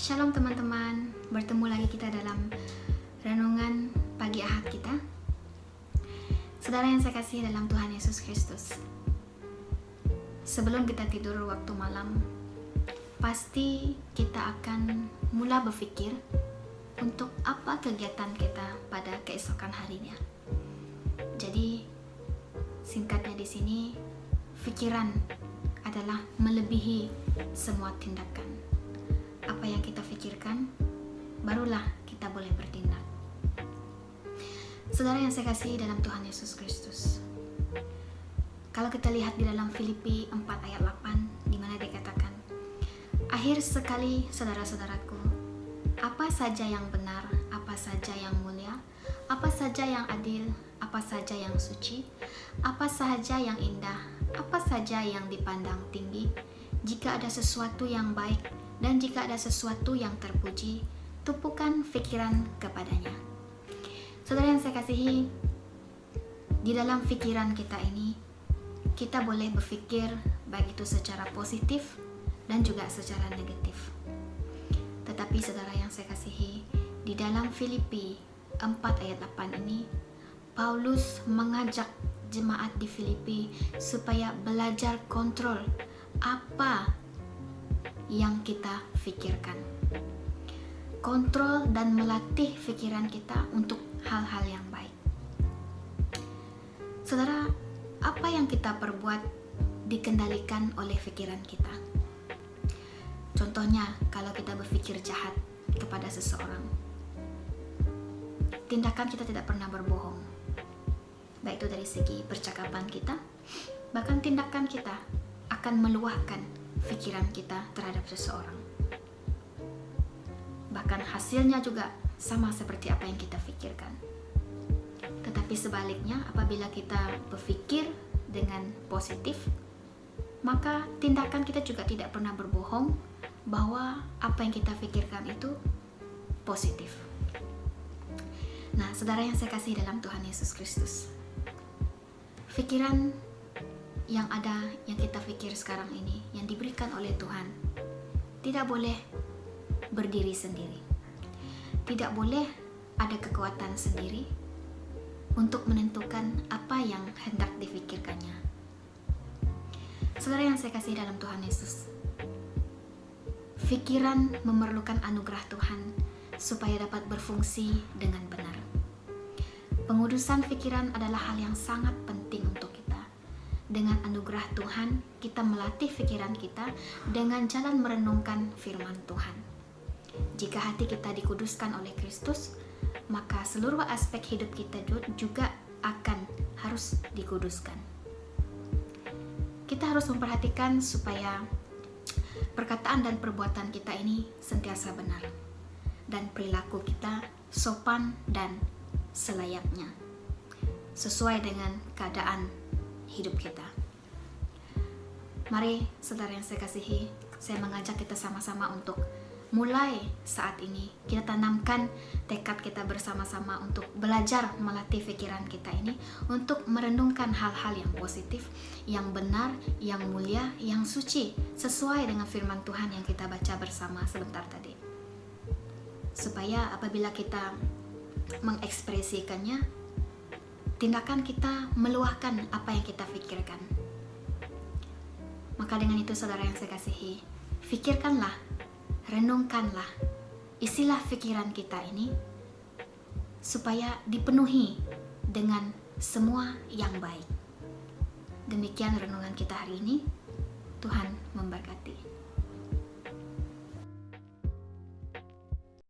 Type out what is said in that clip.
Shalom teman-teman, bertemu lagi kita dalam renungan pagi Ahad kita. Saudara yang saya kasih dalam Tuhan Yesus Kristus, sebelum kita tidur waktu malam, pasti kita akan mulai berpikir untuk apa kegiatan kita pada keesokan harinya. Jadi singkatnya di sini, pikiran adalah melebihi semua tindakan. Apa yang kita pikirkan, barulah kita boleh bertindak. Saudara yang saya kasih dalam Tuhan Yesus Kristus, kalau kita lihat di dalam Filipi 4 ayat 8, di mana dikatakan, akhir sekali saudara-saudaraku, apa saja yang benar, apa saja yang mulia, apa saja yang adil, apa saja yang suci, apa saja yang indah, apa saja yang dipandang tinggi, jika ada sesuatu yang baik dan jika ada sesuatu yang terpuji, tumpukan pikiran kepadanya. Saudara yang saya kasihi, di dalam pikiran kita ini, kita boleh berpikir baik itu secara positif dan juga secara negatif. Tetapi saudara yang saya kasihi, di dalam Filipi 4 ayat 8 ini, Paulus mengajak jemaat di Filipi supaya belajar kontrol apa yang kita pikirkan. Kontrol dan melatih pikiran kita untuk hal-hal yang baik. Saudara, apa yang kita perbuat dikendalikan oleh pikiran kita. Contohnya, kalau kita berpikir jahat kepada seseorang, tindakan kita tidak pernah berbohong. Baik itu dari segi percakapan kita, bahkan tindakan kita akan meluahkan pikiran kita terhadap seseorang. Bahkan hasilnya juga sama seperti apa yang kita pikirkan. Tetapi sebaliknya, apabila kita berpikir dengan positif, maka tindakan kita juga tidak pernah berbohong bahwa apa yang kita pikirkan itu positif. Nah, saudara yang saya kasih dalam Tuhan Yesus Kristus, pikiran yang ada, yang kita pikir sekarang ini, yang diberikan oleh Tuhan, tidak boleh berdiri sendiri. Tidak boleh ada kekuatan sendiri untuk menentukan apa yang hendak difikirkannya. Saudara yang saya kasih dalam Tuhan Yesus, pikiran memerlukan anugerah Tuhan supaya dapat berfungsi dengan benar. Pengudusan pikiran adalah hal yang sangat penting untuk kita. Dengan anugerah Tuhan, kita melatih pikiran kita dengan jalan merenungkan firman Tuhan. Jika hati kita dikuduskan oleh Kristus, maka seluruh aspek hidup kita juga harus dikuduskan. Kita harus memperhatikan supaya perkataan dan perbuatan kita ini sentiasa benar, dan perilaku kita sopan dan selayaknya, sesuai dengan keadaan hidup kita. Mari saudara yang saya kasihi, saya mengajak kita sama-sama untuk mulai saat ini kita tanamkan tekad kita bersama-sama untuk belajar melatih pikiran kita ini untuk merenungkan hal-hal yang positif, yang benar, yang mulia, yang suci, sesuai dengan firman Tuhan yang kita baca bersama sebentar tadi. Supaya apabila kita mengekspresikannya, tindakan kita meluahkan apa yang kita pikirkan. Maka dengan itu saudara yang saya kasihi, pikirkanlah, renungkanlah, isilah pikiran kita ini supaya dipenuhi dengan semua yang baik. Demikian renungan kita hari ini. Tuhan memberkati.